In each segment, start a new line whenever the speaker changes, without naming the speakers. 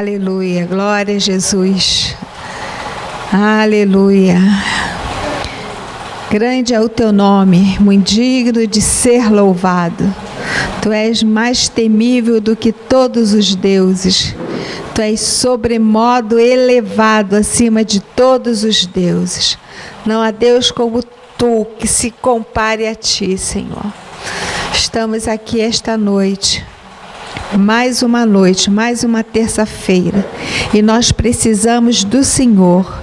Aleluia, glória a Jesus. Aleluia. Grande é o teu nome, muito digno de ser louvado. Tu és mais temível do que todos os deuses. Tu és sobremodo elevado acima de todos os deuses. Não há Deus como tu que se compare a ti, Senhor. Estamos aqui esta noite, mais uma noite, mais uma terça-feira, e nós precisamos do Senhor.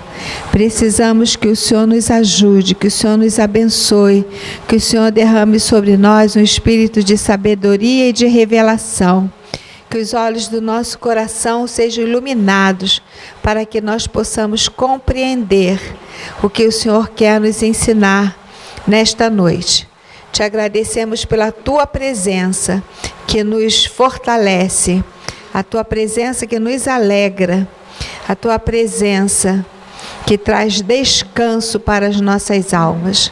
Precisamos que o Senhor nos ajude, que o Senhor nos abençoe, que o Senhor derrame sobre nós um espírito de sabedoria e de revelação. Que os olhos do nosso coração sejam iluminados para que nós possamos compreender o que o Senhor quer nos ensinar nesta noite. Te agradecemos pela tua presença que nos fortalece, a tua presença que nos alegra, a tua presença que traz descanso para as nossas almas.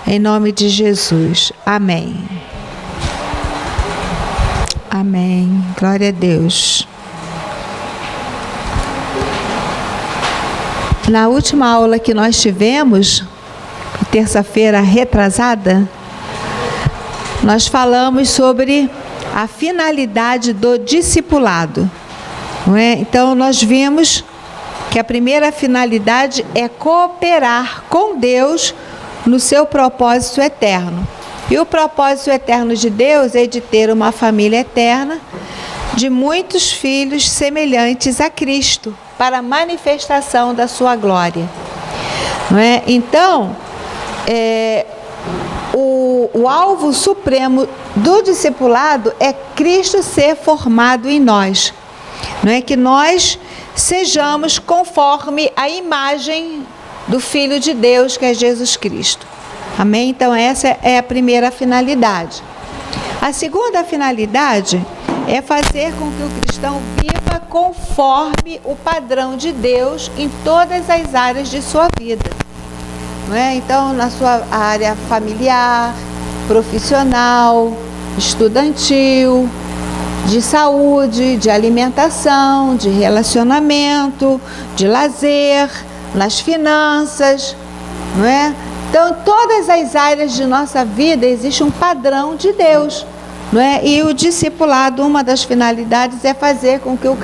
Em nome de Jesus. Amém. Amém. Glória a Deus. Na última aula que nós tivemos, terça-feira retrasada, nós falamos sobre a finalidade do discipulado, não é? Então, nós vimos que a primeira finalidade é cooperar com Deus no seu propósito eterno. E o propósito eterno de Deus é de ter uma família eterna de muitos filhos semelhantes a Cristo, para a manifestação da sua glória. Não é? Então, o alvo supremo do discipulado é Cristo ser formado em nós. Não é que nós sejamos conforme a imagem do Filho de Deus, que é Jesus Cristo. Amém? Então, essa é a primeira finalidade. A segunda finalidade é fazer com que o cristão viva conforme o padrão de Deus em todas as áreas de sua vida. Não é? Então, na sua área familiar, profissional, estudantil, de saúde, de alimentação, de relacionamento, de lazer, nas finanças, não é? Então, em todas as áreas de nossa vida existe um padrão de Deus, não é? E o discipulado, uma das finalidades é fazer com que o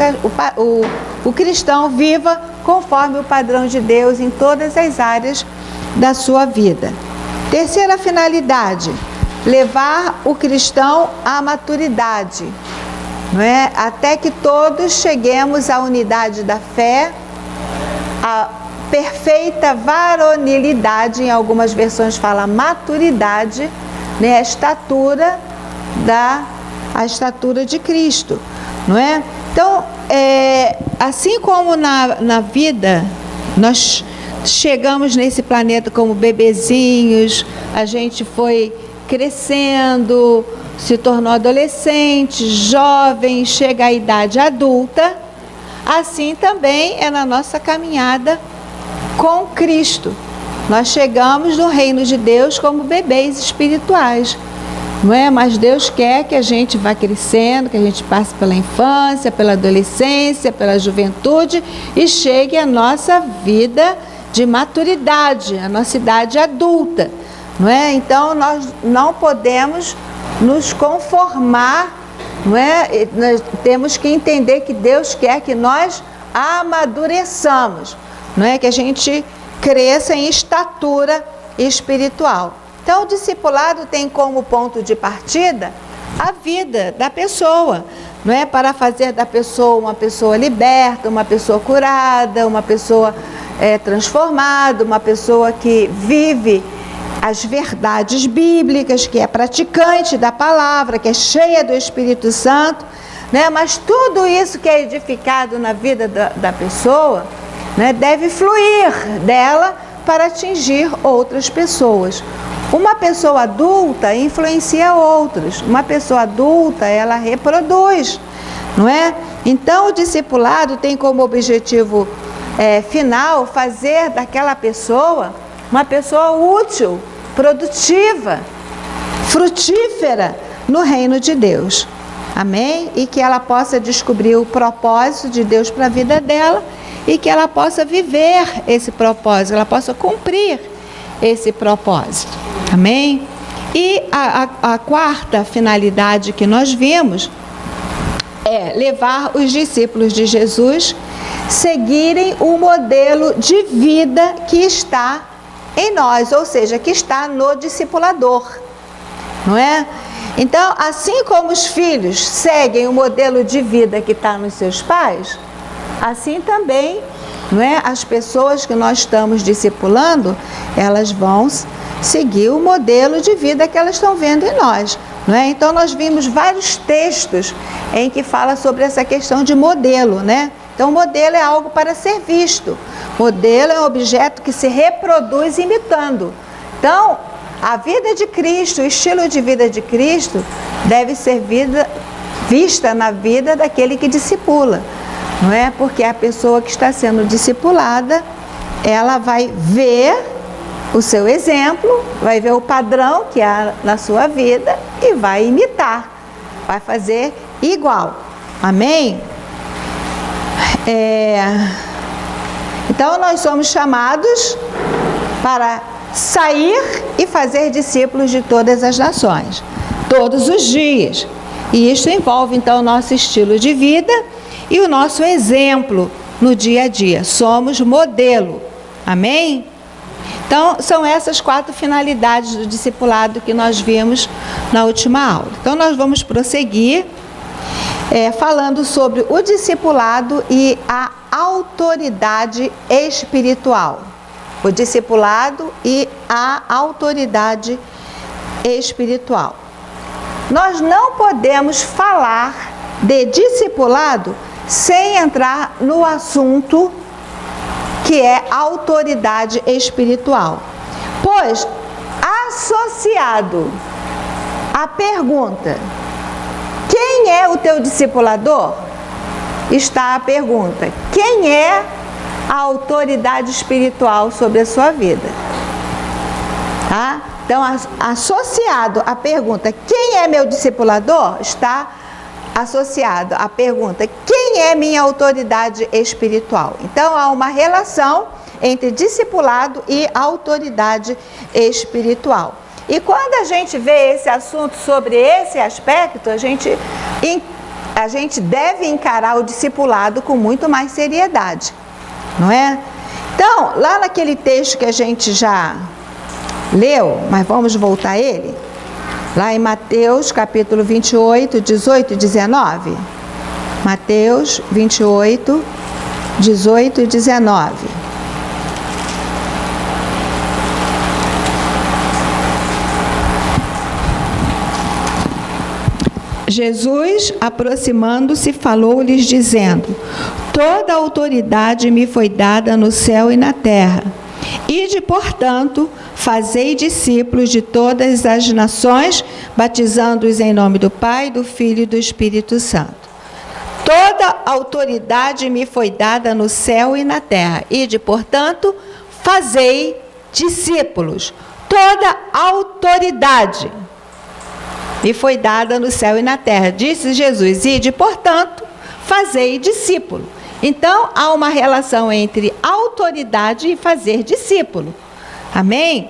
cristão viva conforme o padrão de Deus em todas as áreas da sua vida. Terceira finalidade, levar o cristão à maturidade, não é? Até que todos cheguemos à unidade da fé, à perfeita varonilidade, em algumas versões fala maturidade, né? A estatura de Cristo, não é? Então, assim como na vida, nós chegamos nesse planeta como bebezinhos, a gente foi crescendo, se tornou adolescente, jovem, chega à idade adulta, assim também é na nossa caminhada com Cristo. Nós chegamos no reino de Deus como bebês espirituais, não é? Mas Deus quer que a gente vá crescendo, que a gente passe pela infância, pela adolescência, pela juventude e chegue à nossa vida de maturidade, a nossa idade adulta, não é? Então, nós não podemos nos conformar, não é? Nós temos que entender que Deus quer que nós amadureçamos, não é? Que a gente cresça em estatura espiritual. Então, o discipulado tem como ponto de partida a vida da pessoa, não é? Para fazer da pessoa uma pessoa liberta, uma pessoa curada, uma pessoa transformada, uma pessoa que vive as verdades bíblicas, que é praticante da palavra, que é cheia do Espírito Santo, né? Mas tudo isso que é edificado na vida da pessoa, né, deve fluir dela para atingir outras pessoas. Uma pessoa adulta influencia outros. Uma pessoa adulta, ela reproduz, não é? Então, o discipulado tem como objetivo final fazer daquela pessoa uma pessoa útil, produtiva, frutífera no reino de Deus. Amém? E que ela possa descobrir o propósito de Deus para a vida dela e que ela possa viver esse propósito, ela possa cumprir esse propósito. Amém? E a quarta finalidade que nós vimos é levar os discípulos de Jesus seguirem o modelo de vida que está em nós, ou seja, que está no discipulador, não é? Então, assim como os filhos seguem o modelo de vida que está nos seus pais, assim também, não é? As pessoas que nós estamos discipulando, elas vão seguir o modelo de vida que elas estão vendo em nós, não é? Então, nós vimos vários textos em que fala sobre essa questão de modelo, né? Então, modelo é algo para ser visto. Modelo é um objeto que se reproduz imitando. Então, a vida de Cristo, o estilo de vida de Cristo, deve ser vista na vida daquele que discipula, não é? Porque a pessoa que está sendo discipulada, ela vai ver o seu exemplo, vai ver o padrão que há na sua vida e vai imitar, vai fazer igual. Amém? Então, nós somos chamados para sair e fazer discípulos de todas as nações, todos os dias. E isso envolve, então, o nosso estilo de vida e o nosso exemplo no dia a dia. Somos modelo. Amém? Então, são essas 4 finalidades do discipulado que nós vimos na última aula. Então, nós vamos prosseguir falando sobre o discipulado e a autoridade espiritual. O discipulado e a autoridade espiritual. Nós não podemos falar de discipulado sem entrar no assunto que é autoridade espiritual. Pois, associado à pergunta, quem é o teu discipulador? Está a pergunta, quem é a autoridade espiritual sobre a sua vida? Tá? Então, associado à pergunta, quem é meu discipulador? Está associado à pergunta, quem é minha autoridade espiritual? Então, há uma relação entre discipulado e autoridade espiritual. E quando a gente vê esse assunto sobre esse aspecto, a gente deve encarar o discipulado com muito mais seriedade, não é? Então, lá naquele texto que a gente já leu, mas vamos voltar a ele, lá em Mateus capítulo 28, 18 e 19. Mateus 28, 18 e 19. Jesus, aproximando-se, falou-lhes, dizendo: toda autoridade me foi dada no céu e na terra. Ide, portanto, fazei discípulos de todas as nações, batizando-os em nome do Pai, do Filho e do Espírito Santo. Toda autoridade me foi dada no céu e na terra. Ide, portanto, fazei discípulos. Toda autoridade me foi dada no céu e na terra. Disse Jesus: ide, portanto, fazei discípulo. Então, há uma relação entre autoridade e fazer discípulo. Amém?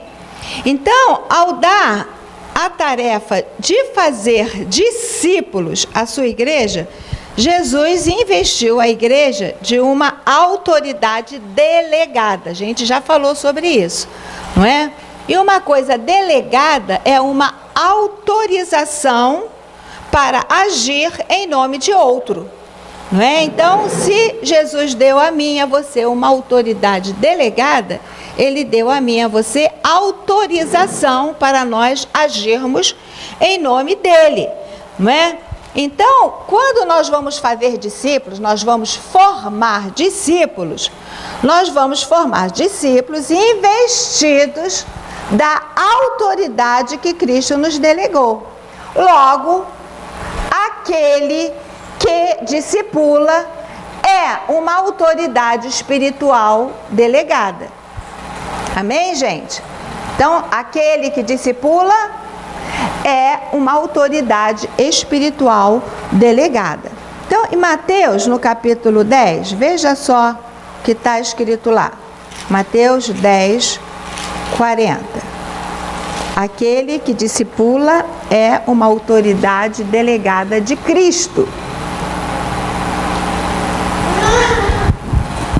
Então, ao dar a tarefa de fazer discípulos à sua igreja, Jesus investiu a igreja de uma autoridade delegada. A gente já falou sobre isso, não é? E uma coisa delegada é uma autorização para agir em nome de outro, não é? Então, se Jesus deu a mim e a você uma autoridade delegada, Ele deu a mim e a você autorização para nós agirmos em nome dEle, não é? Então, quando nós vamos fazer discípulos, nós vamos formar discípulos investidos da autoridade que Cristo nos delegou. Logo, aquele que discipula é uma autoridade espiritual delegada. Amém, gente? Então, aquele que discipula é uma autoridade espiritual delegada. Então, em Mateus, no capítulo 10, veja só o que está escrito lá. Mateus 10, 40. Aquele que discipula é uma autoridade delegada de Cristo.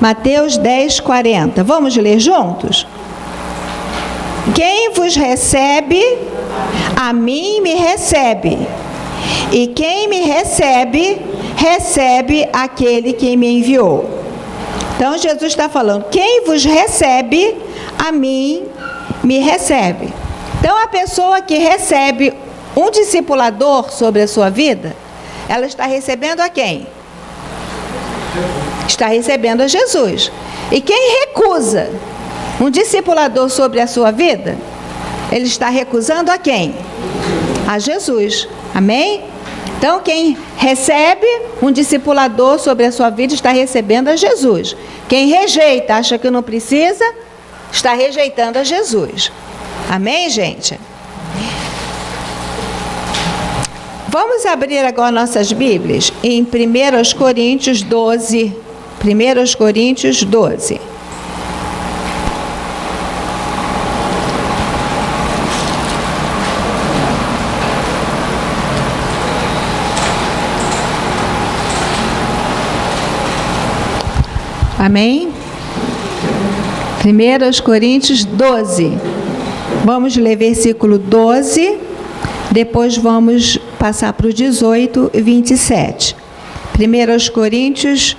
Mateus 10, 40. Vamos ler juntos? Quem vos recebe, a mim me recebe. E quem me recebe, recebe aquele que me enviou. Então, Jesus está falando, quem vos recebe, a mim me recebe. Então, a pessoa que recebe um discipulador sobre a sua vida, ela está recebendo a quem? Está recebendo a Jesus. E quem recusa um discipulador sobre a sua vida, ele está recusando a quem? A Jesus. Amém? Então, quem recebe um discipulador sobre a sua vida está recebendo a Jesus. Quem rejeita, acha que não precisa, está rejeitando a Jesus. Amém, gente? Vamos abrir agora nossas Bíblias em 1 Coríntios 12. 1 Coríntios 12. Amém? 1 Coríntios 12. Vamos ler versículo 12, depois vamos passar para o 18 e 27. 1 Coríntios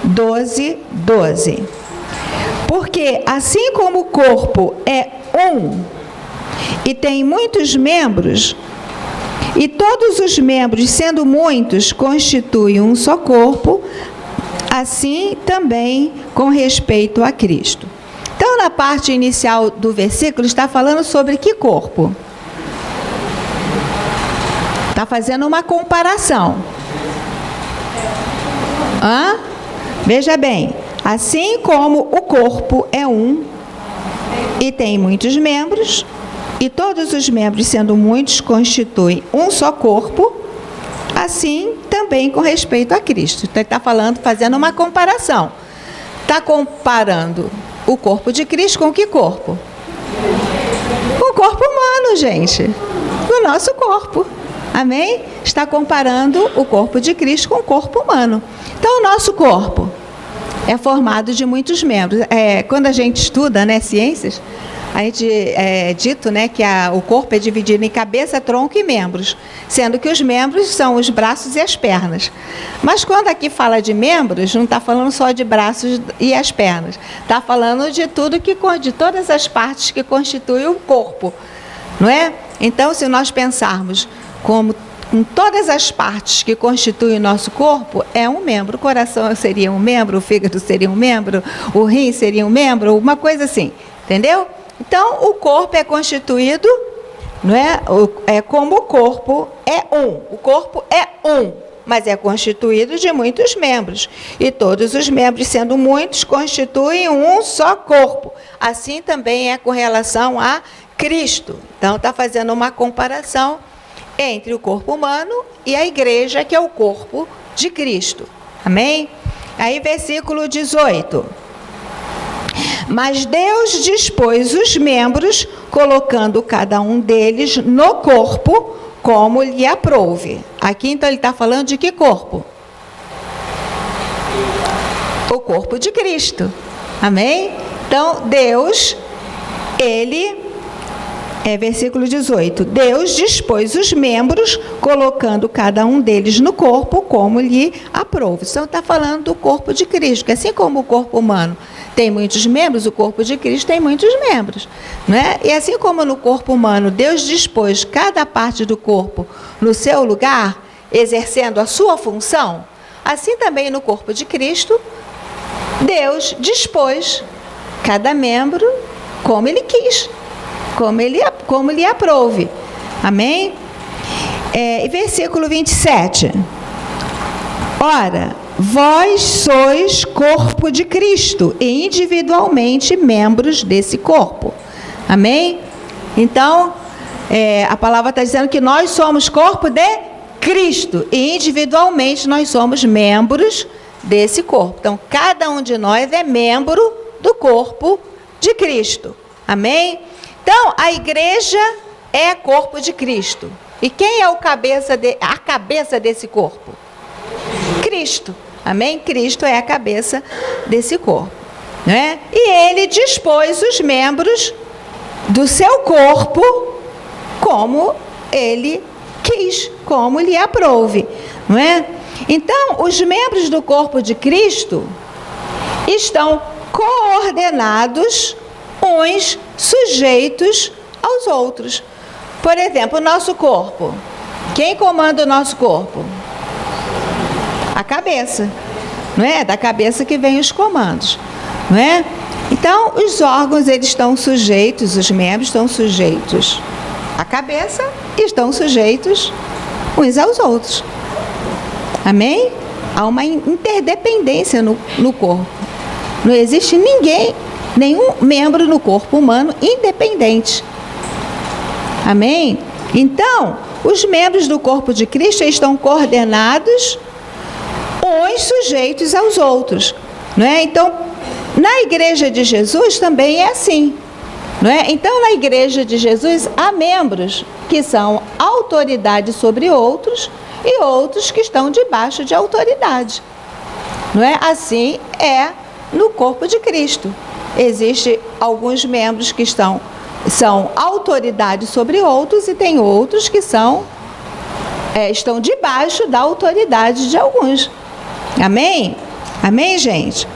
12, 12. Porque assim como o corpo é um e tem muitos membros, e todos os membros, sendo muitos, constituem um só corpo, assim também com respeito a Cristo. Então, na parte inicial do versículo, está falando sobre que corpo? Está fazendo uma comparação. Veja bem, assim como o corpo é um e tem muitos membros, e todos os membros, sendo muitos, constituem um só corpo, assim também com respeito a Cristo. Então, ele está falando, fazendo uma comparação. Está comparando o corpo de Cristo com que corpo? Com o corpo humano, gente. O nosso corpo. Amém? Está comparando o corpo de Cristo com o corpo humano. Então, o nosso corpo é formado de muitos membros. Quando a gente estuda, ciências, a gente é dito, que o corpo é dividido em cabeça, tronco e membros, sendo que os membros são os braços e as pernas. Mas quando aqui fala de membros, não está falando só de braços e as pernas, está falando de tudo de todas as partes que constituem o corpo, não é? Então, se nós pensarmos com todas as partes que constituem o nosso corpo, é um membro. O coração seria um membro, o fígado seria um membro, o rim seria um membro, uma coisa assim, entendeu? Então, o corpo é constituído, não é? Como o corpo é um. O corpo é um, mas é constituído de muitos membros. E todos os membros, sendo muitos, constituem um só corpo. Assim também é com relação a Cristo. Então, está fazendo uma comparação entre o corpo humano e a igreja, que é o corpo de Cristo. Amém? Aí, versículo 18. Mas Deus dispôs os membros, colocando cada um deles no corpo, como lhe aprouve. Aqui, então, ele está falando de que corpo? O corpo de Cristo. Amém? Então, Deus, versículo 18. Deus dispôs os membros, colocando cada um deles no corpo, como lhe aprouve. Então, está falando do corpo de Cristo, que assim como o corpo humano tem muitos membros, o corpo de Cristo tem muitos membros, não é? E assim como no corpo humano, Deus dispôs cada parte do corpo no seu lugar, exercendo a sua função, assim também no corpo de Cristo, Deus dispôs cada membro como Ele quis, como lhe aprouve. Amém? Versículo 27. Ora, vós sois corpo de Cristo e individualmente membros desse corpo. Amém? Então, a palavra está dizendo que nós somos corpo de Cristo, e individualmente nós somos membros desse corpo. Então, cada um de nós é membro do corpo de Cristo. Amém? Então, a igreja é corpo de Cristo. E quem é a cabeça desse corpo? Cristo. Amém? Cristo é a cabeça desse corpo. Né? E ele dispôs os membros do seu corpo como ele quis, como lhe aprouve. Não é? Então, os membros do corpo de Cristo estão coordenados, uns sujeitos aos outros. Por exemplo, o nosso corpo. Quem comanda o nosso corpo? A cabeça. Não é? Da cabeça que vem os comandos. Não é? Então, os órgãos, eles estão sujeitos, os membros estão sujeitos à cabeça e estão sujeitos uns aos outros. Amém? Há uma interdependência no corpo. Não existe nenhum membro no corpo humano independente. Amém? Então, os membros do corpo de Cristo estão coordenados, uns sujeitos aos outros. Não é? Então, na igreja de Jesus também é assim. Não é? Então, na igreja de Jesus há membros que são autoridade sobre outros e outros que estão debaixo de autoridade. Não é? Assim é no corpo de Cristo. Existem alguns membros que são autoridade sobre outros e tem outros que estão debaixo da autoridade de alguns. Amém? Amém, gente?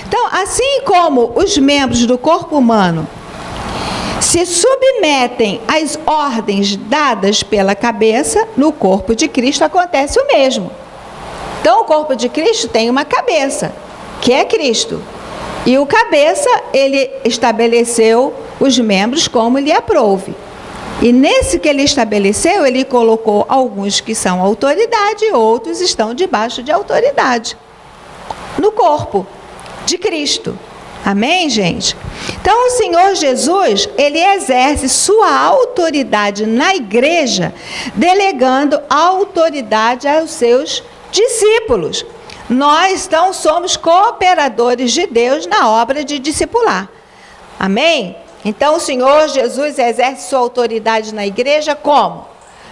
Então, assim como os membros do corpo humano se submetem às ordens dadas pela cabeça, no corpo de Cristo acontece o mesmo. Então, o corpo de Cristo tem uma cabeça, que é Cristo. E o cabeça, ele estabeleceu os membros como lhe aprouve. E nesse que ele estabeleceu, ele colocou alguns que são autoridade e outros estão debaixo de autoridade. No corpo de Cristo. Amém, gente? Então, o Senhor Jesus, ele exerce sua autoridade na igreja, delegando a autoridade aos seus discípulos. Nós, então, somos cooperadores de Deus na obra de discipular. Amém? Então, o Senhor Jesus exerce sua autoridade na igreja como?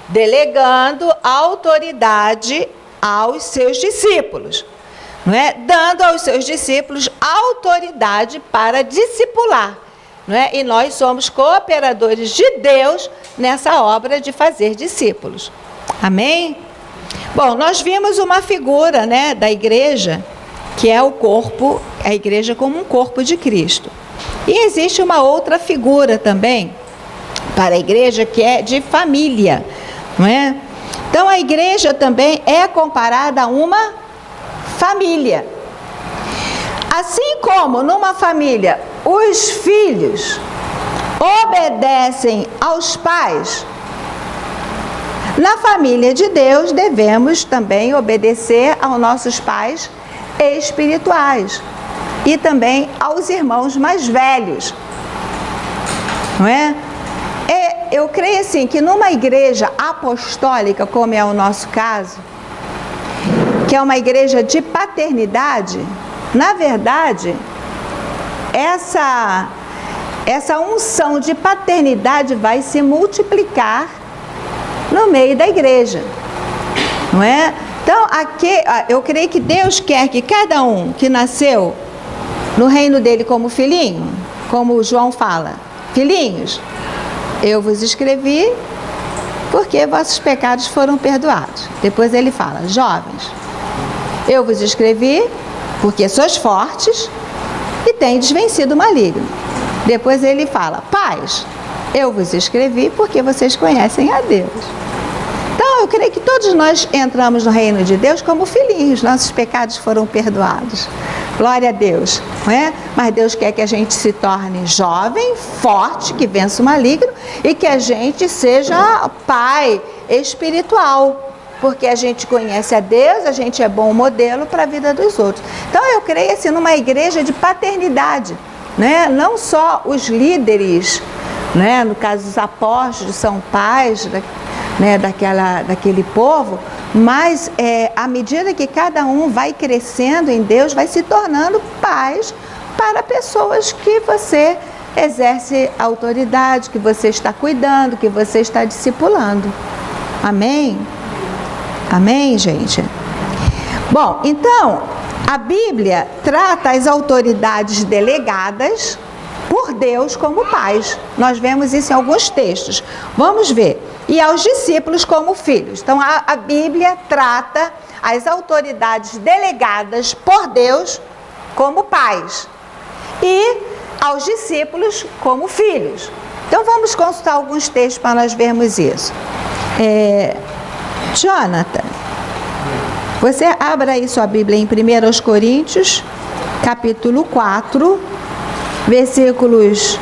Delegando a autoridade aos seus discípulos. Não é? Dando aos seus discípulos autoridade para discipular. Não é? E nós somos cooperadores de Deus nessa obra de fazer discípulos. Amém? Bom, nós vimos uma figura, né, da igreja, que é o corpo, a igreja como um corpo de Cristo. E existe uma outra figura também para a igreja, que é de família. Não é? Então, a igreja também é comparada a uma família. Assim como numa família os filhos obedecem aos pais, na família de Deus devemos também obedecer aos nossos pais espirituais e também aos irmãos mais velhos. Não é? Eu creio assim que numa igreja apostólica, como é o nosso caso, que é uma igreja de paternidade, na verdade, essa unção de paternidade vai se multiplicar no meio da igreja, não é? Então, aqui, eu creio que Deus quer que cada um que nasceu no reino dele como filhinho, como João fala, filhinhos, eu vos escrevi porque vossos pecados foram perdoados. Depois ele fala, jovens, eu vos escrevi porque sois fortes e tendes vencido o maligno. Depois ele fala, pais, eu vos escrevi porque vocês conhecem a Deus. Então, eu creio que todos nós entramos no reino de Deus como filhinhos, nossos pecados foram perdoados. Glória a Deus, não é? Mas Deus quer que a gente se torne jovem, forte, que vença o maligno e que a gente seja pai espiritual, porque a gente conhece a Deus, a gente é bom modelo para a vida dos outros. Então, eu creio assim numa igreja de paternidade, né? Não só os líderes, né? No caso dos apóstolos, são pais, né? daquele povo, Mas à medida que cada um vai crescendo em Deus, vai se tornando pais para pessoas que você exerce autoridade, que você está cuidando, que você está discipulando. Amém? Amém, gente? Bom, então, a Bíblia trata as autoridades delegadas por Deus como pais. Nós vemos isso em alguns textos. Vamos ver. E aos discípulos como filhos. Então, a Bíblia trata as autoridades delegadas por Deus como pais. E aos discípulos como filhos. Então, vamos consultar alguns textos para nós vermos isso. Jonathan, você abra aí sua Bíblia em 1 Coríntios, capítulo 4, versículos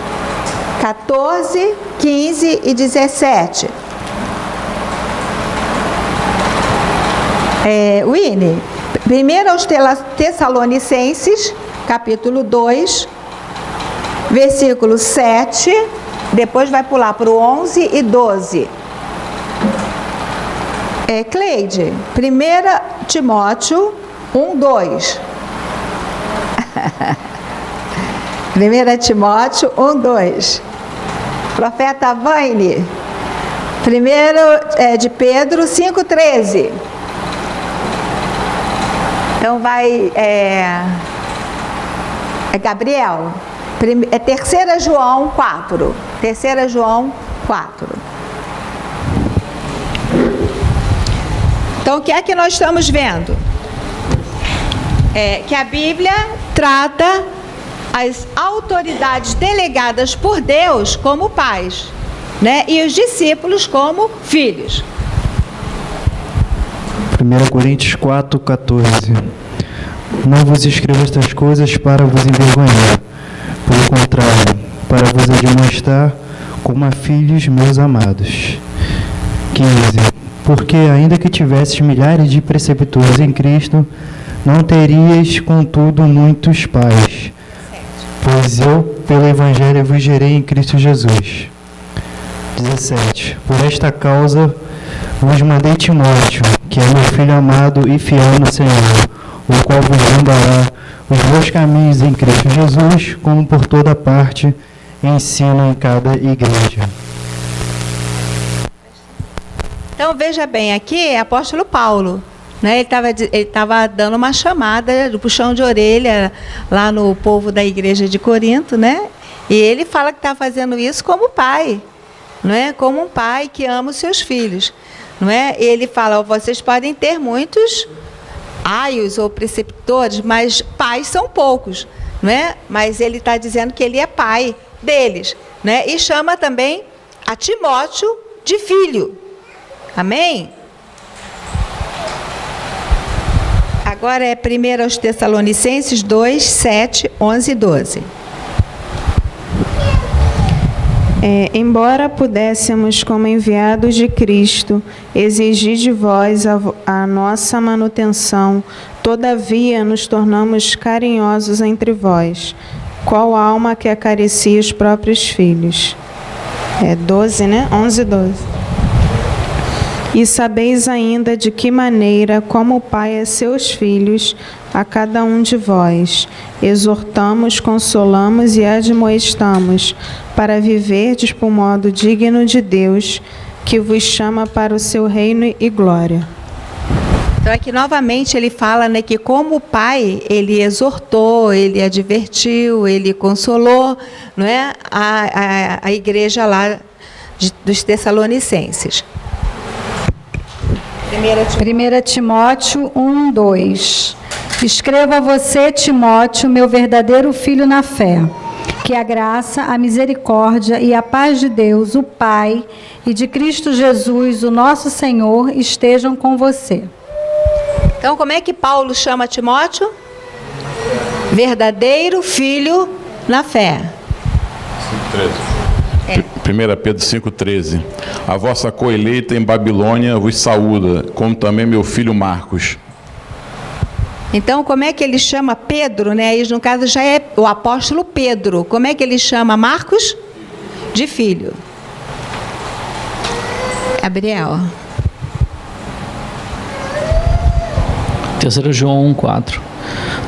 14, 15 e 17. Winnie, primeiro aos Tessalonicenses, capítulo 2, versículo 7, depois vai pular para o 11 e 12. Cleide, 1 Timóteo 1, 2. 1 Timóteo 1, 2. Profeta Vaine, 1 de Pedro 5, 13. Então vai, Gabriel, 3 João 4. 3 João 4. Então, o que é que nós estamos vendo? Que a Bíblia trata as autoridades delegadas por Deus como pais, né? E os discípulos como filhos.
1 Coríntios 4, 14. Não vos escrevo estas coisas para vos envergonhar, pelo contrário, para vos admoestar como a filhos meus amados. 15. Porque, ainda que tivesses milhares de preceptores em Cristo, não terias, contudo, muitos pais, pois eu, pelo Evangelho, vos gerei em Cristo Jesus. 17. Por esta causa vos mandei Timóteo, que é meu filho amado e fiel no Senhor, o qual vos lembrará os meus caminhos em Cristo Jesus, como por toda parte ensino em cada igreja.
Então, veja bem, aqui é apóstolo Paulo, né? Ele estava dando uma chamada, do puxão de orelha lá no povo da igreja de Corinto, né? E ele fala que está fazendo isso como pai, não é? Como um pai que ama os seus filhos, não é? Ele fala, vocês podem ter muitos aios ou preceptores, mas pais são poucos, não é? Mas ele está dizendo que ele é pai deles, né? E chama também a Timóteo de filho. Amém? Agora é 1 aos Tessalonicenses 2, 7, 11 e 12.
Embora pudéssemos, como enviados de Cristo, exigir de vós a nossa manutenção, todavia nos tornamos carinhosos entre vós, qual alma que acaricia os próprios filhos. 12, né? 11 e 12. E sabeis ainda de que maneira, como o Pai a seus filhos, a cada um de vós, exortamos, consolamos e admoestamos, para viverdes por modo digno de Deus, que vos chama para o seu reino e glória.
Então aqui novamente ele fala, né, que como o Pai, ele exortou, ele advertiu, ele consolou, não é, a igreja lá dos Tessalonicenses.
1 Timóteo 1, 2. Escrevo a você, Timóteo, meu verdadeiro filho na fé, que a graça, a misericórdia e a paz de Deus, o Pai, e de Cristo Jesus, o nosso Senhor, estejam com você.
Então, como é que Paulo chama Timóteo? Verdadeiro filho na fé.
5:13. 1 Pedro 5,13. A vossa coeleita em Babilônia vos saúda, como também meu filho Marcos.
Então, como é que ele chama Pedro, né? Aí, no caso, já é o apóstolo Pedro. Como é que ele chama Marcos? De filho. Gabriel.
3 João 1,4.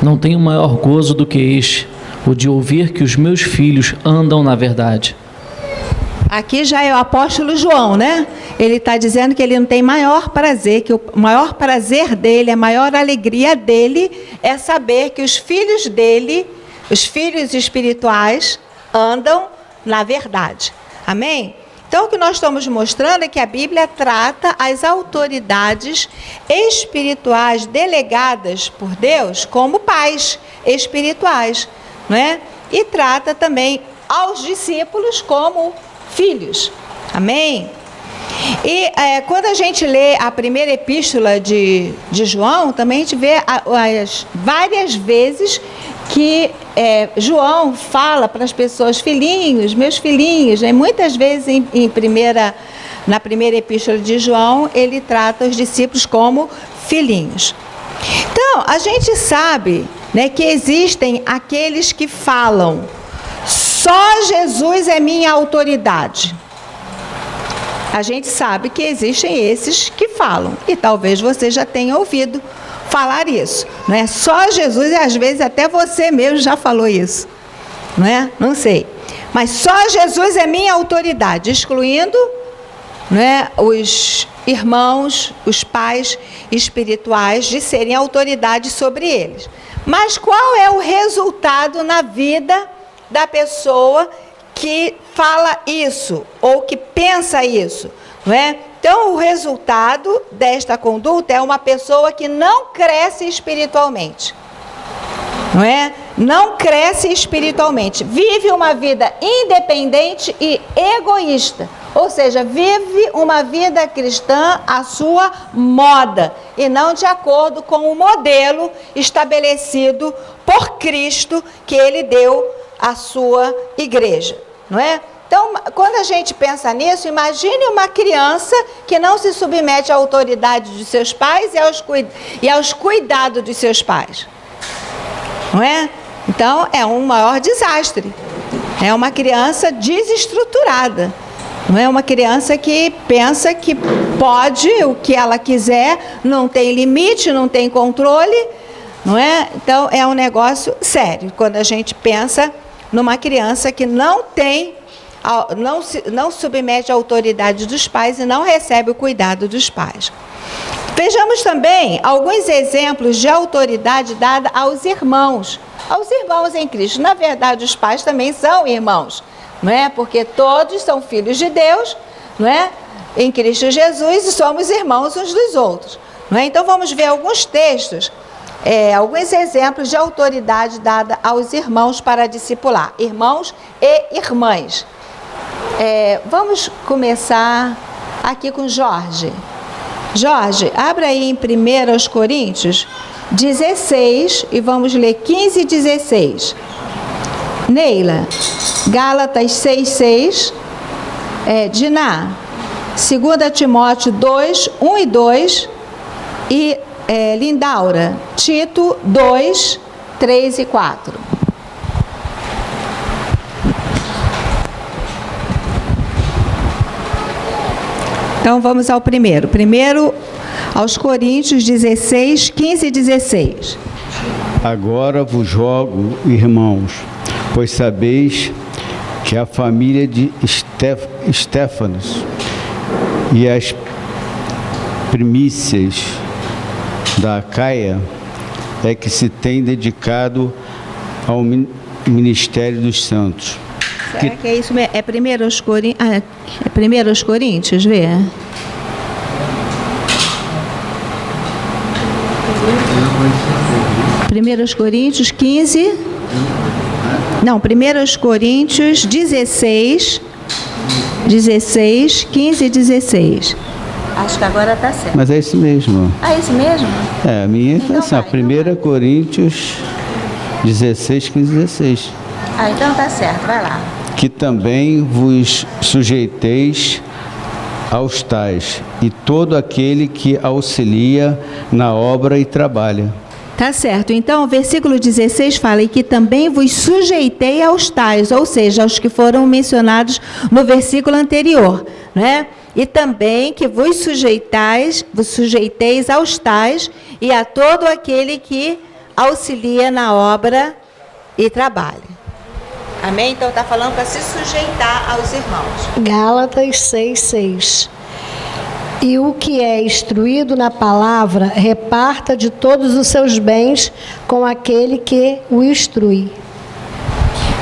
Não tenho maior gozo do que este, o de ouvir que os meus filhos andam na verdade.
Aqui já é o apóstolo João, né? Ele está dizendo que ele não tem maior prazer, que o maior prazer dele, a maior alegria dele é saber que os filhos dele, os filhos espirituais, andam na verdade. Amém? Então, o que nós estamos mostrando é que a Bíblia trata as autoridades espirituais delegadas por Deus como pais espirituais, não é? E trata também aos discípulos como filhos. Amém? E quando a gente lê a primeira epístola de João, também a gente vê as várias vezes que João fala para as pessoas, filhinhos, meus filhinhos, né? Muitas vezes na primeira epístola de João, ele trata os discípulos como filhinhos. Então, a gente sabe, né, que existem aqueles que falam, só Jesus é minha autoridade. A gente sabe que existem esses que falam, e talvez você já tenha ouvido falar isso, não é? Só Jesus, e às vezes até você mesmo já falou isso, não é? Não sei. Mas só Jesus é minha autoridade, excluindo, não é, os irmãos, os pais espirituais, de serem autoridade sobre eles. Mas qual é o resultado na vida da pessoa que fala isso, ou que pensa isso, não é? Então, o resultado desta conduta é uma pessoa que não cresce espiritualmente, não é? Não cresce espiritualmente, vive uma vida independente e egoísta, ou seja, vive uma vida cristã à sua moda, e não de acordo com o modelo estabelecido por Cristo que ele deu à sua igreja, não é? Então, quando a gente pensa nisso, imagine uma criança que não se submete à autoridade de seus pais e aos cuidados dos seus pais, não é? Então, é um maior desastre. É uma criança desestruturada, não é? Uma criança que pensa que pode o que ela quiser, não tem limite, não tem controle, não é? Então, é um negócio sério quando a gente pensa numa criança que não submete à autoridade dos pais e não recebe o cuidado dos pais. Vejamos também alguns exemplos de autoridade dada aos irmãos em Cristo. Na verdade, os pais também são irmãos, não é? Porque todos são filhos de Deus, não é? Em Cristo Jesus, e somos irmãos uns dos outros, não é? Então, vamos ver alguns textos, alguns exemplos de autoridade dada aos irmãos para discipular, irmãos e irmãs. Vamos começar aqui com Jorge. Jorge, abra aí em 1 Coríntios 16 e vamos ler 15 e 16. Neila, Gálatas 6:6. Diná, 2 Timóteo 2, 1 e 2. E Lindaura, Tito 2, 3 e 4. Então, vamos ao primeiro. Primeiro, aos Coríntios 16, 15 e 16.
Agora vos rogo, irmãos, pois sabeis que a família de Estéfanos e as primícias da Acaia é que se tem dedicado ao ministério dos santos.
Será que é isso mesmo? É 1 Coríntios, vê? Primeiros Coríntios 15. Não, 1 Coríntios 16, 15 e 16. Acho que agora está certo.
Mas é isso mesmo.
Ah, é isso mesmo?
A minha
então
é assim,
vai,
1 Coríntios 16, 15 e 16.
Ah, então está certo, vai lá.
Que também vos sujeiteis aos tais, e todo aquele que auxilia na obra e trabalha.
Tá certo. Então, o versículo 16 fala: e que também vos sujeitei aos tais, ou seja, aos que foram mencionados no versículo anterior, né? e também que vos sujeiteis aos tais e a todo aquele que auxilia na obra e trabalha. Amém? Então está falando para se sujeitar aos irmãos.
Gálatas 6:6. E o que é instruído na palavra, reparta de todos os seus bens com aquele que o instrui.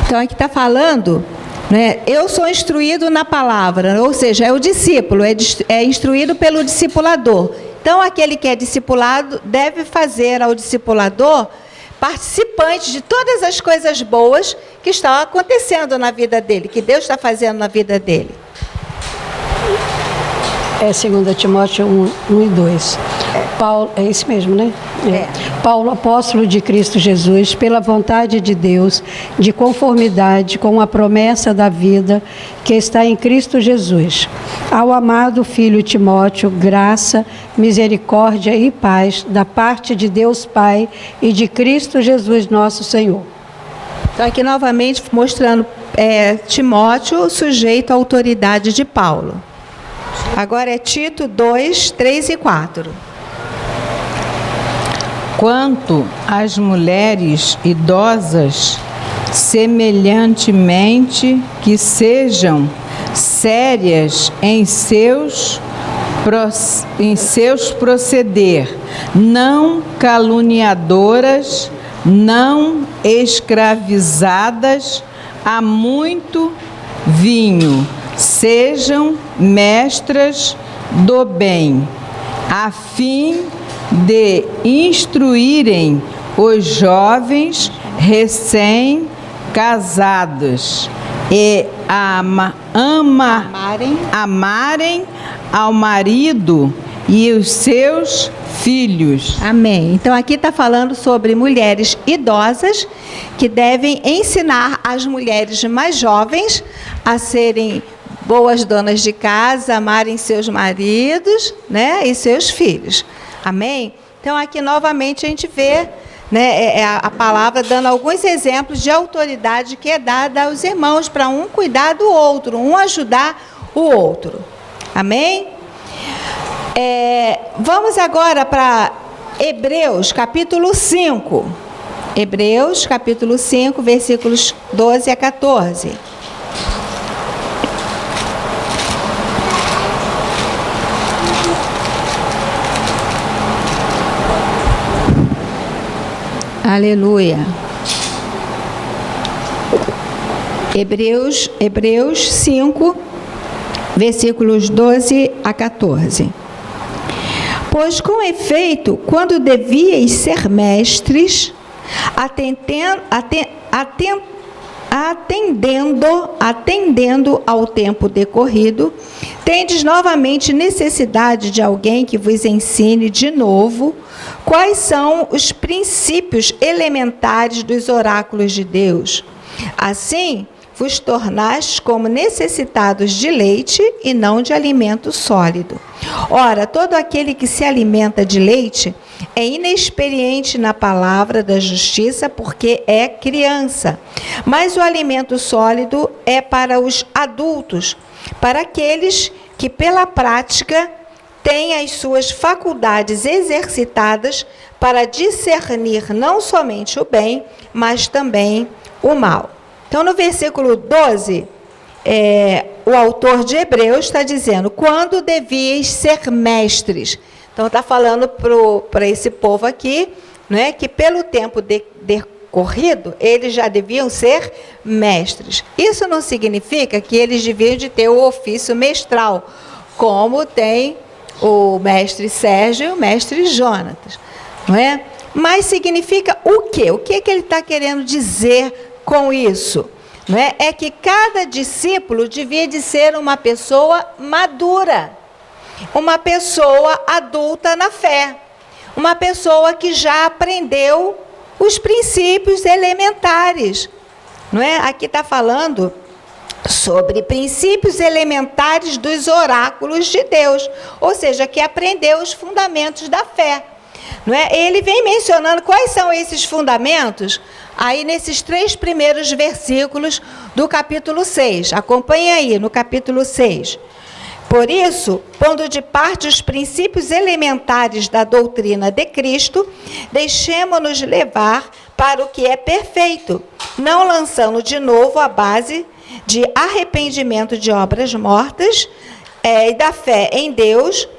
Então aqui está falando, né, eu sou instruído na palavra, ou seja, é o discípulo, é instruído pelo discipulador. Então aquele que é discipulado deve fazer ao discipulador participante de todas as coisas boas que estão acontecendo na vida dele, que Deus está fazendo na vida dele.
É 2 Timóteo 1 e 2. Paulo, é isso mesmo, né? Paulo, apóstolo de Cristo Jesus, pela vontade de Deus, de conformidade com a promessa da vida que está em Cristo Jesus. Ao amado filho Timóteo, graça, misericórdia e paz da parte de Deus Pai e de Cristo Jesus nosso Senhor.
Então aqui novamente mostrando Timóteo sujeito à autoridade de Paulo. Agora é Tito 2, 3 e 4.
Quanto às mulheres idosas, semelhantemente que sejam sérias em seus proceder, não caluniadoras, não escravizadas a muito vinho, sejam mestras do bem, a fim de instruírem os jovens recém-casados e amarem ao marido e os seus filhos.
Amém. Então aqui está falando sobre mulheres idosas que devem ensinar as mulheres mais jovens a serem boas donas de casa, amarem seus maridos, né, e seus filhos. Amém? Então aqui novamente a gente vê, né, a palavra dando alguns exemplos de autoridade que é dada aos irmãos para um cuidar do outro, um ajudar o outro. Amém? Vamos agora para Hebreus capítulo 5. Hebreus capítulo 5, versículos 12 a 14. Aleluia. Hebreus 5, versículos 12 a 14. Pois com efeito, quando devíeis ser mestres, atendendo ao tempo decorrido, tendes novamente necessidade de alguém que vos ensine de novo quais são os princípios elementares dos oráculos de Deus. Assim, vos tornastes como necessitados de leite e não de alimento sólido. Ora, todo aquele que se alimenta de leite é inexperiente na palavra da justiça, porque é criança. Mas o alimento sólido é para os adultos, para aqueles que pela prática têm as suas faculdades exercitadas para discernir não somente o bem, mas também o mal. Então, no versículo 12, o autor de Hebreus está dizendo, quando devíeis ser mestres. Então, está falando para esse povo aqui, né, que pelo tempo decorrido, eles já deviam ser mestres. Isso não significa que eles deviam de ter o ofício mestral, como tem o mestre Sérgio e o mestre Jonatas, não é? Mas significa o quê? O que ele está querendo dizer com isso? Não é? É que cada discípulo devia de ser uma pessoa madura, uma pessoa adulta na fé, uma pessoa que já aprendeu os princípios elementares. Não é? Aqui está falando sobre princípios elementares dos oráculos de Deus, ou seja, que aprendeu os fundamentos da fé. Não é? Ele vem mencionando quais são esses fundamentos aí nesses 3 primeiros versículos do capítulo 6. Acompanhe aí no capítulo 6. Por isso, pondo de parte os princípios elementares da doutrina de Cristo, deixemo-nos levar para o que é perfeito, não lançando de novo a base de arrependimento de obras mortas e da fé em Deus,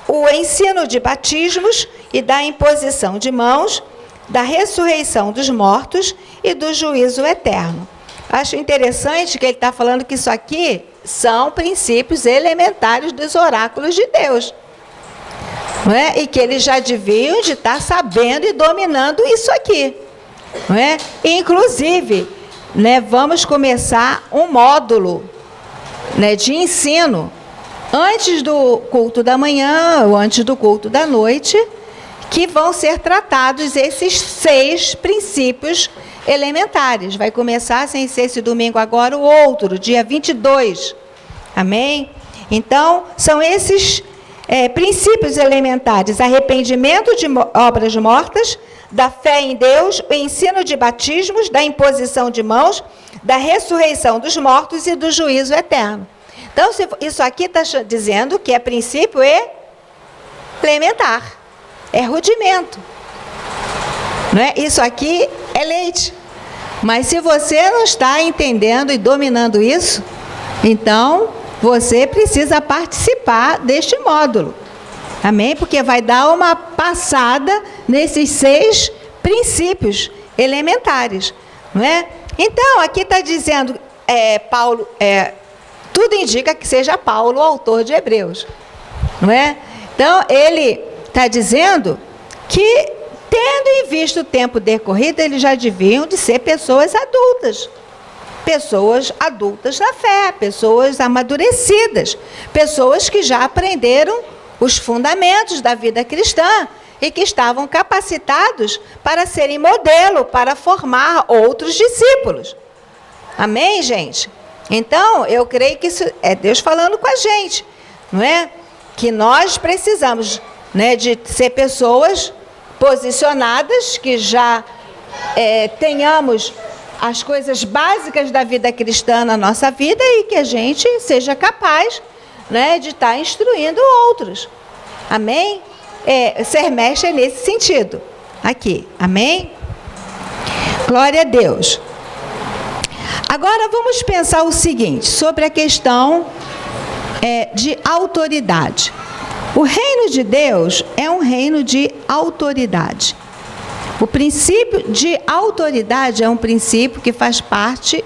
o ensino de batismos e da imposição de mãos, da ressurreição dos mortos e do juízo eterno. Acho interessante que ele está falando que isso aqui são princípios elementares dos oráculos de Deus. Não é? E que eles já deviam de estar sabendo e dominando isso aqui. Não é? Inclusive, né, vamos começar um módulo, né, de ensino antes do culto da manhã ou antes do culto da noite, que vão ser tratados esses 6 princípios elementares. Vai começar, sem ser esse domingo agora, o outro, dia 22. Amém? Então, são esses princípios elementares: arrependimento de obras mortas, da fé em Deus, o ensino de batismos, da imposição de mãos, da ressurreição dos mortos e do juízo eterno. Então, isso aqui está dizendo que é princípio elementar, é rudimento. Não é? Isso aqui é leite. Mas se você não está entendendo e dominando isso, então você precisa participar deste módulo. Amém? Porque vai dar uma passada nesses 6 princípios elementares. Não é? Então, aqui está dizendo, Paulo, tudo indica que seja Paulo o autor de Hebreus. Não é? Então, ele está dizendo que, tendo em vista o tempo decorrido, eles já deviam de ser pessoas adultas na fé, pessoas amadurecidas, pessoas que já aprenderam os fundamentos da vida cristã e que estavam capacitados para serem modelo, para formar outros discípulos. Amém, gente? Então, eu creio que isso é Deus falando com a gente, não é? Que nós precisamos, né, de ser pessoas posicionadas, que já tenhamos as coisas básicas da vida cristã na nossa vida e que a gente seja capaz, né, de estar instruindo outros. Amém? Ser mestre nesse sentido. Aqui. Amém? Glória a Deus. Agora vamos pensar o seguinte, sobre a questão de autoridade. O reino de Deus é um reino de autoridade. O princípio de autoridade é um princípio que faz parte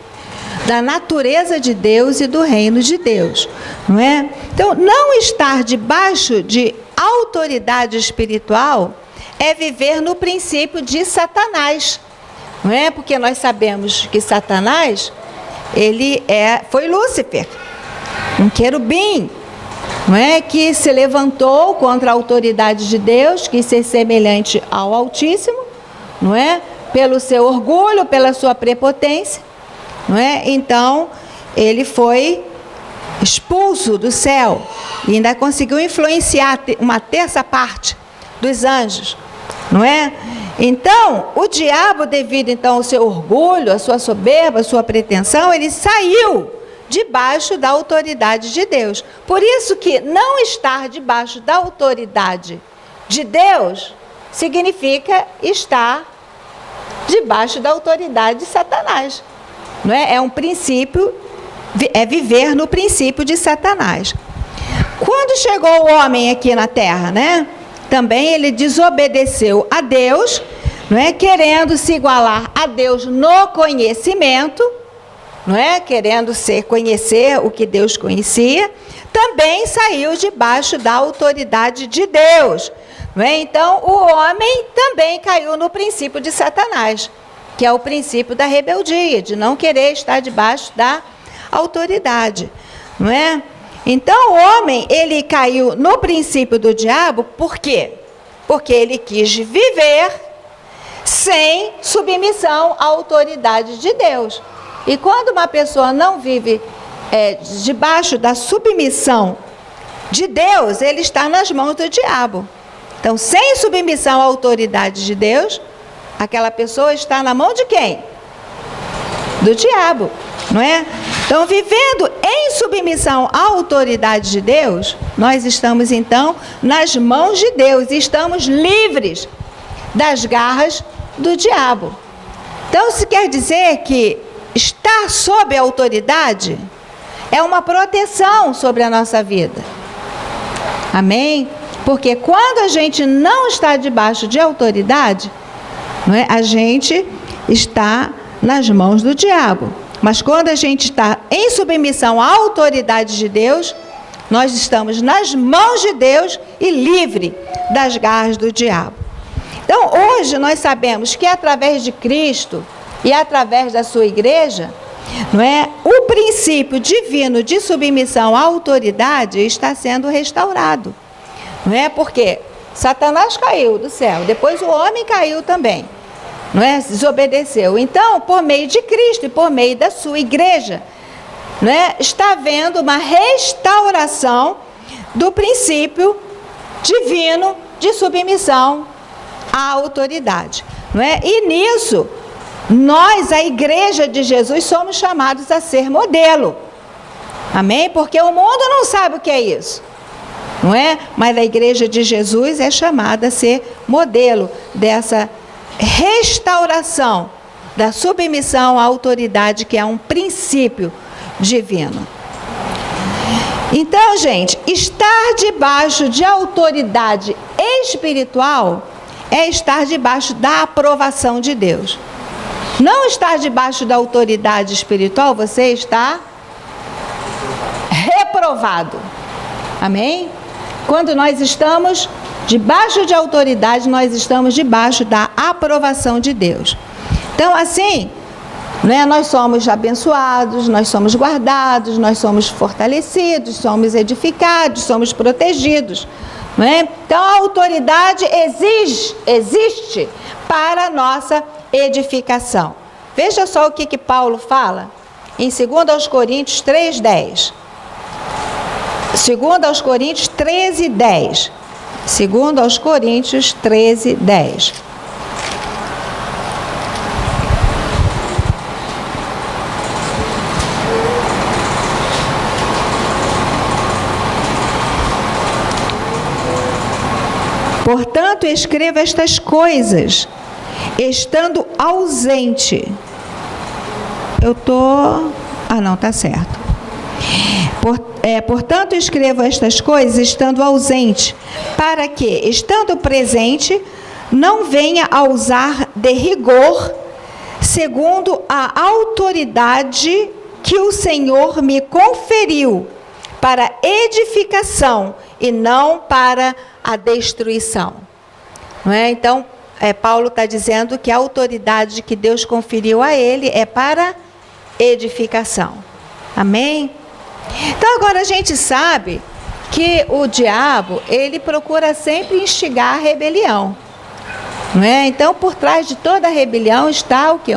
da natureza de Deus e do reino de Deus, não é? Então, não estar debaixo de autoridade espiritual é viver no princípio de Satanás, não é? Porque nós sabemos que Satanás, ele foi Lúcifer, um querubim, não é? Que se levantou contra a autoridade de Deus, quis ser semelhante ao Altíssimo, não é? Pelo seu orgulho, pela sua prepotência, não é? Então, ele foi expulso do céu e ainda conseguiu influenciar uma terça parte dos anjos, não é? Então, o diabo, devido então ao seu orgulho, a sua soberba, a sua pretensão, ele saiu debaixo da autoridade de Deus. Por isso que não estar debaixo da autoridade de Deus significa estar debaixo da autoridade de Satanás. Não é? É um princípio, é viver no princípio de Satanás. Quando chegou o homem aqui na terra, né? Também ele desobedeceu a Deus, não é? Querendo se igualar a Deus no conhecimento, não é? Querendo conhecer o que Deus conhecia, também saiu debaixo da autoridade de Deus. Não é? Então, o homem também caiu no princípio de Satanás, que é o princípio da rebeldia, de não querer estar debaixo da autoridade. Não é? Então, o homem, ele caiu no princípio do diabo, por quê? Porque ele quis viver sem submissão à autoridade de Deus. E quando uma pessoa não vive debaixo da submissão de Deus, ele está nas mãos do diabo. Então, sem submissão à autoridade de Deus, aquela pessoa está na mão de quem? Do diabo, não é? Então, vivendo em submissão à autoridade de Deus, nós estamos, então, nas mãos de Deus e estamos livres das garras do diabo. Então, isso quer dizer que estar sob a autoridade é uma proteção sobre a nossa vida. Amém? Porque quando a gente não está debaixo de autoridade, não é? A gente está nas mãos do diabo. Mas quando a gente está em submissão à autoridade de Deus, nós estamos nas mãos de Deus e livre das garras do diabo. Então, hoje nós sabemos que através de Cristo e através da sua igreja, não é? O princípio divino de submissão à autoridade está sendo restaurado. Não é? Porque Satanás caiu do céu, depois o homem caiu também. Não é? Desobedeceu. Então, por meio de Cristo e por meio da sua igreja, não é? Está havendo uma restauração do princípio divino de submissão à autoridade. Não é? E nisso, nós, a igreja de Jesus, somos chamados a ser modelo. Amém? Porque o mundo não sabe o que é isso. Não é? Mas a igreja de Jesus é chamada a ser modelo dessa restauração da submissão à autoridade, que é um princípio divino. Então, gente, estar debaixo de autoridade espiritual é estar debaixo da aprovação de Deus. Não estar debaixo da autoridade espiritual, você está reprovado. Amém? Quando nós estamos debaixo de autoridade, nós estamos debaixo da aprovação de Deus. Então, assim, né, nós somos abençoados, nós somos guardados, nós somos fortalecidos, somos edificados, somos protegidos. Né? Então, a autoridade existe para a nossa edificação. Veja só o que Paulo fala em 2 Coríntios 3:10. 2 Coríntios 13:10. 2 Coríntios 13:10. Portanto, escreva estas coisas, estando ausente. Tá certo. Portanto, escreva estas coisas, estando ausente, para que, estando presente, não venha a usar de rigor, segundo a autoridade que o Senhor me conferiu, para edificação e não para a destruição. Não é? Então, Paulo está dizendo que a autoridade que Deus conferiu a ele é para edificação. Amém? Então, agora a gente sabe que o diabo, ele procura sempre instigar a rebelião. Não é? Então, por trás de toda a rebelião está o quê?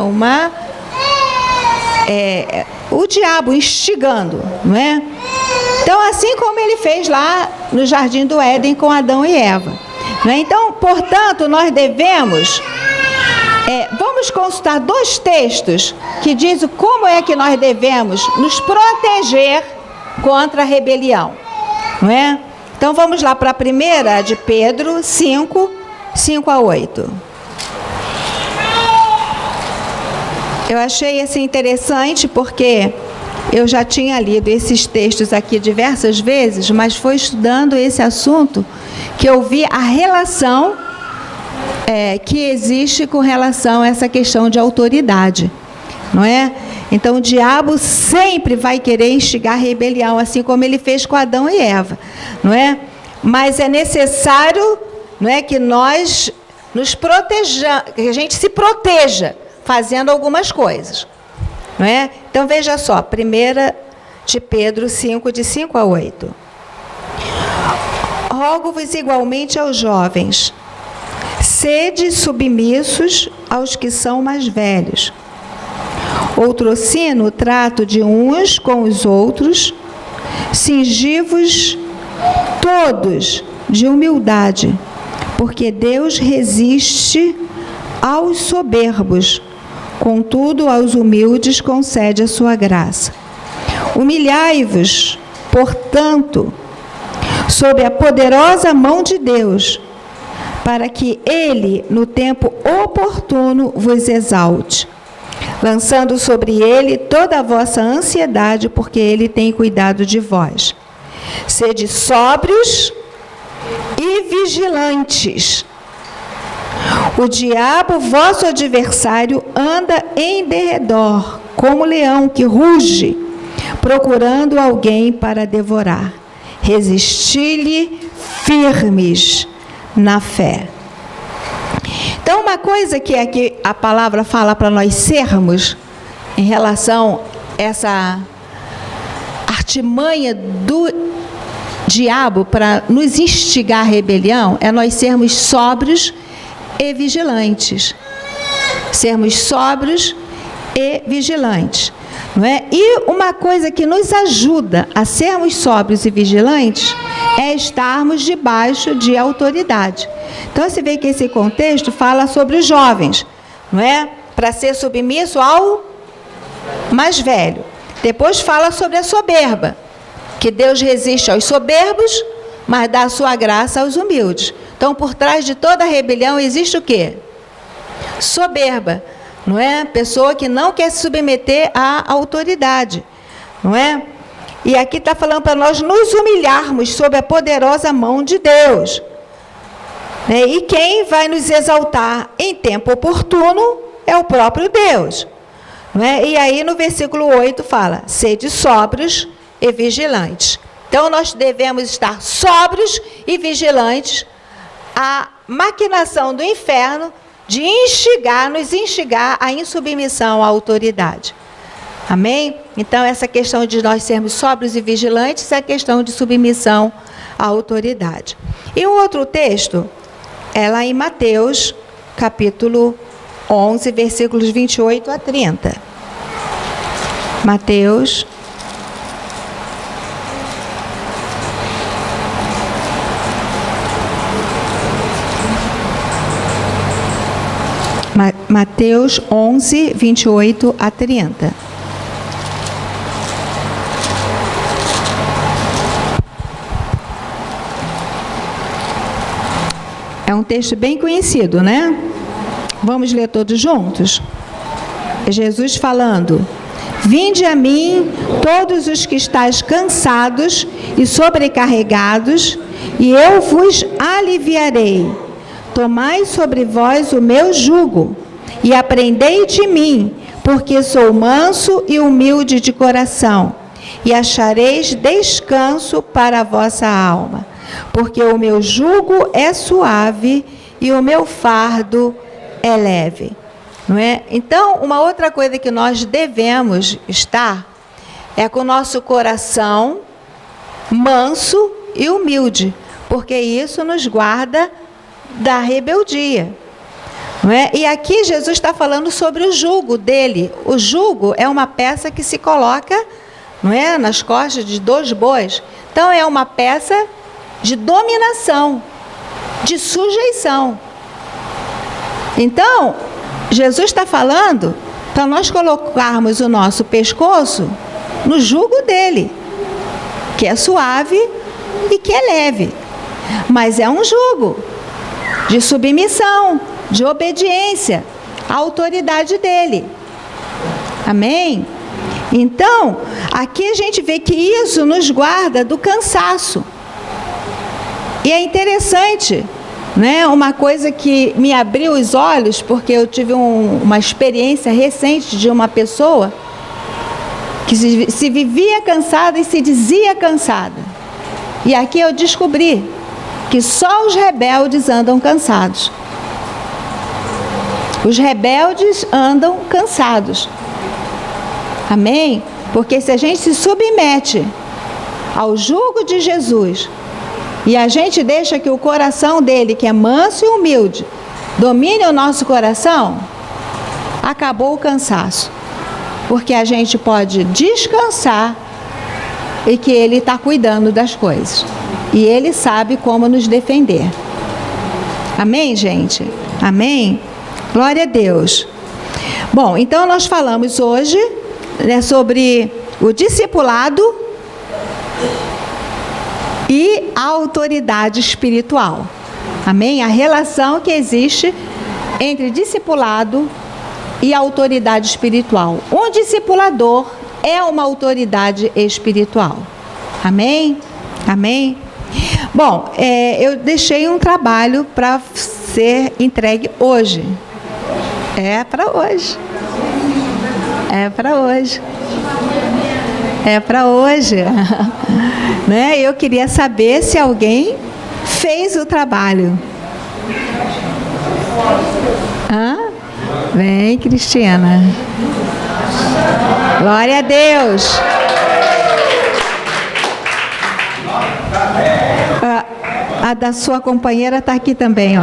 O diabo instigando, não é? Então, assim como ele fez lá no Jardim do Éden com Adão e Eva. Não é? Então, portanto, nós devemos... vamos consultar 2 textos que dizem como é que nós devemos nos proteger contra a rebelião. Não é? Então, vamos lá para a 1 de Pedro 5:5-8. Eu achei assim interessante porque eu já tinha lido esses textos aqui diversas vezes, mas foi estudando esse assunto que eu vi a relação que existe com relação a essa questão de autoridade, não é? Então, o diabo sempre vai querer instigar a rebelião, assim como ele fez com Adão e Eva, não é? Mas é necessário, não é, que nós nos protejamos, que a gente se proteja fazendo algumas coisas, não é? Então, veja só, 1 de Pedro 5, de 5-8. Rogo-vos igualmente aos jovens, sede submissos aos que são mais velhos. Outrocino o trato de uns com os outros, cingi-vos todos de humildade, porque Deus resiste aos soberbos, contudo aos humildes concede a sua graça. Humilhai-vos, portanto, sob a poderosa mão de Deus, para que Ele, no tempo oportuno, vos exalte, lançando sobre Ele toda a vossa ansiedade, porque Ele tem cuidado de vós. Sede sóbrios e vigilantes. O diabo, vosso adversário, anda em derredor, como leão que ruge, procurando alguém para devorar. Resisti-lhe firmes na fé. Então, uma coisa que aqui a palavra fala para nós sermos, em relação a essa artimanha do diabo para nos instigar à rebelião, é nós sermos sóbrios e vigilantes. Sermos sóbrios e vigilantes. Não é? E uma coisa que nos ajuda a sermos sóbrios e vigilantes é estarmos debaixo de autoridade. Então, você vê que esse contexto fala sobre os jovens, não é? Para ser submisso ao mais velho. Depois fala sobre a soberba, que Deus resiste aos soberbos, mas dá a sua graça aos humildes. Então, por trás de toda rebelião existe o quê? Soberba, não é? Pessoa que não quer se submeter à autoridade, não é? E aqui está falando para nós nos humilharmos sob a poderosa mão de Deus. E quem vai nos exaltar em tempo oportuno é o próprio Deus. Não é? E aí no versículo 8 fala, sede sóbrios e vigilantes. Então nós devemos estar sóbrios e vigilantes à maquinação do inferno de nos instigar à insubmissão à autoridade. Amém? Então, essa questão de nós sermos sóbrios e vigilantes é a questão de submissão à autoridade. E um outro texto é lá em Mateus, capítulo 11, versículos 28 a 30. Mateus. Mateus 11, 28 a 30. É um texto bem conhecido, né? Vamos ler todos juntos? É Jesus falando: vinde a mim, todos os que estáis cansados e sobrecarregados, e eu vos aliviarei. Tomai sobre vós o meu jugo, e aprendei de mim, porque sou manso e humilde de coração, e achareis descanso para a vossa alma. Porque o meu jugo é suave e o meu fardo é leve. Não é? Então, uma outra coisa que nós devemos estar é com o nosso coração manso e humilde, porque isso nos guarda da rebeldia. Não é? E aqui Jesus está falando sobre o jugo dele. O jugo é uma peça que se coloca, não é, nas costas de 2 bois. Então, é uma peça de dominação, de sujeição. Então, Jesus está falando para nós colocarmos o nosso pescoço no jugo dele, que é suave e que é leve. Mas é um jugo de submissão, de obediência à autoridade dele. Amém? Então, aqui a gente vê que isso nos guarda do cansaço. E é interessante, né? Uma coisa que me abriu os olhos, porque eu tive uma experiência recente de uma pessoa que se vivia cansada e se dizia cansada. E aqui eu descobri que só os rebeldes andam cansados. Os rebeldes andam cansados. Amém? Porque se a gente se submete ao jugo de Jesus, e a gente deixa que o coração dele, que é manso e humilde, domine o nosso coração, acabou o cansaço. Porque a gente pode descansar e que ele está cuidando das coisas. E ele sabe como nos defender. Amém, gente? Amém? Glória a Deus. Bom, então nós falamos hoje, né, sobre o discipulado e a autoridade espiritual. Amém? A relação que existe entre discipulado e autoridade espiritual. Um discipulador é uma autoridade espiritual. Amém? Amém? Bom, eu deixei um trabalho para ser entregue hoje. É para hoje. É para hoje. É para hoje. Né? Eu queria saber se alguém fez o trabalho. Hã? Vem, Cristina. Glória a Deus. A da sua companheira está aqui também, ó.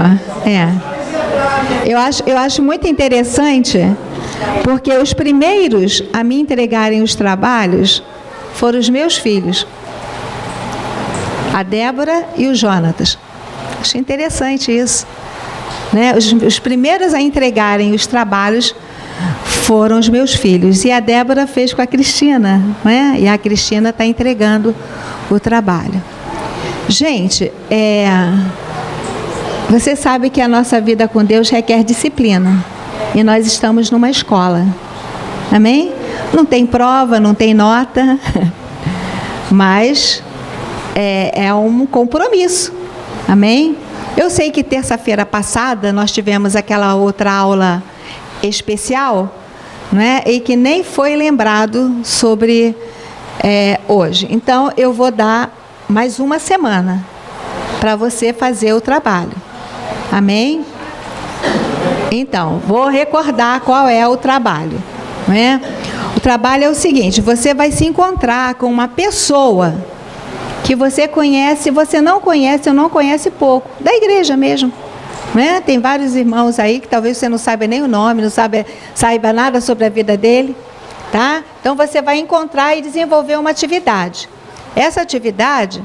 Eu acho muito interessante, porque os primeiros a me entregarem os trabalhos foram os meus filhos, a Débora e o Jonatas. Achei interessante isso, né? Os primeiros a entregarem os trabalhos foram os meus filhos, e a Débora fez com a Cristina, né? E a Cristina está entregando o trabalho. Gente, você sabe que a nossa vida com Deus requer disciplina, e nós estamos numa escola, amém? Não tem prova, não tem nota, mas é um compromisso, amém? Eu sei que terça-feira passada nós tivemos aquela outra aula especial, né? E que nem foi lembrado sobre hoje. Então, eu vou dar mais uma semana para você fazer o trabalho. Amém? Então, vou recordar qual é o trabalho, né? O trabalho é o seguinte: você vai se encontrar com uma pessoa que você conhece, você não conhece ou não conhece pouco, da igreja mesmo, né? Tem vários irmãos aí que talvez você não saiba nem o nome, não saiba nada sobre a vida dele, tá? Então, você vai encontrar e desenvolver uma atividade. Essa atividade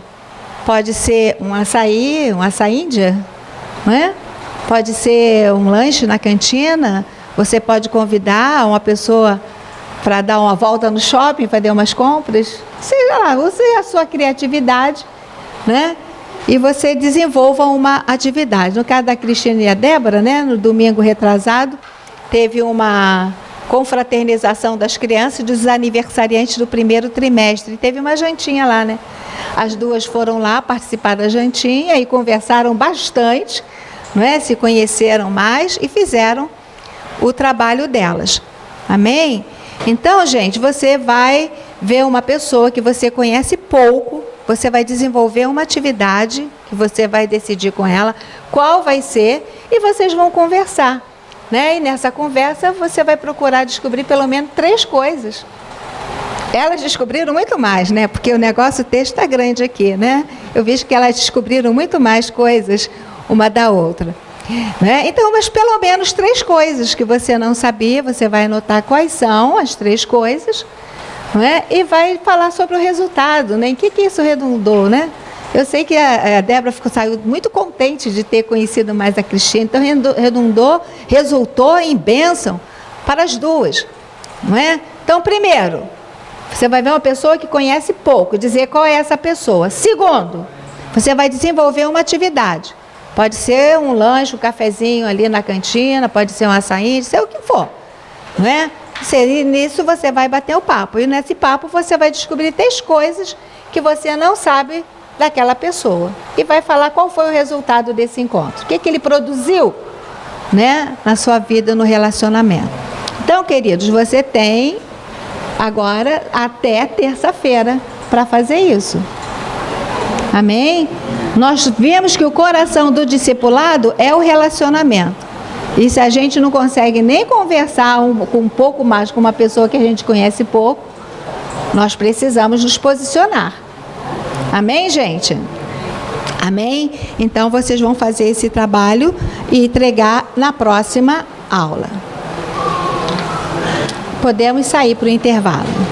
pode ser um açaí índia, né? Pode ser um lanche na cantina, você pode convidar uma pessoa para dar uma volta no shopping, fazer umas compras, seja lá, use a sua criatividade, né? E você desenvolva uma atividade. No caso da Cristina e a Débora, né? No domingo retrasado, teve uma confraternização das crianças e dos aniversariantes do primeiro trimestre. Teve uma jantinha lá, né? As duas foram lá participar da jantinha e conversaram bastante, não é? Se conheceram mais e fizeram o trabalho delas. Amém? Então, gente, você vai ver uma pessoa que você conhece pouco, você vai desenvolver uma atividade que você vai decidir com ela qual vai ser e vocês vão conversar, né? E nessa conversa você vai procurar descobrir pelo menos 3 coisas. Elas descobriram muito mais, né? Porque o negócio, o texto está grande aqui, né? Eu vejo que elas descobriram muito mais coisas uma da outra, né? Então, mas pelo menos 3 coisas que você não sabia, você vai anotar quais são as 3 coisas, né? E vai falar sobre o resultado, né? Em que isso redundou, né? Eu sei que a Débora saiu muito contente de ter conhecido mais a Cristina, então resultou em bênção para as duas, não é? Então, primeiro, você vai ver uma pessoa que conhece pouco, dizer qual é essa pessoa. Segundo, você vai desenvolver uma atividade. Pode ser um lanche, um cafezinho ali na cantina, pode ser um açaí, sei o que for, não é? E nisso você vai bater o papo. E nesse papo você vai descobrir 3 coisas que você não sabe daquela pessoa. E vai falar qual foi o resultado desse encontro. O que ele produziu, né, na sua vida, no relacionamento. Então, queridos, você tem agora até terça-feira para fazer isso. Amém? Nós vimos que o coração do discipulado é o relacionamento. E se a gente não consegue nem conversar um pouco mais com uma pessoa que a gente conhece pouco, nós precisamos nos posicionar. Amém, gente? Amém? Então, vocês vão fazer esse trabalho e entregar na próxima aula. Podemos sair para o intervalo.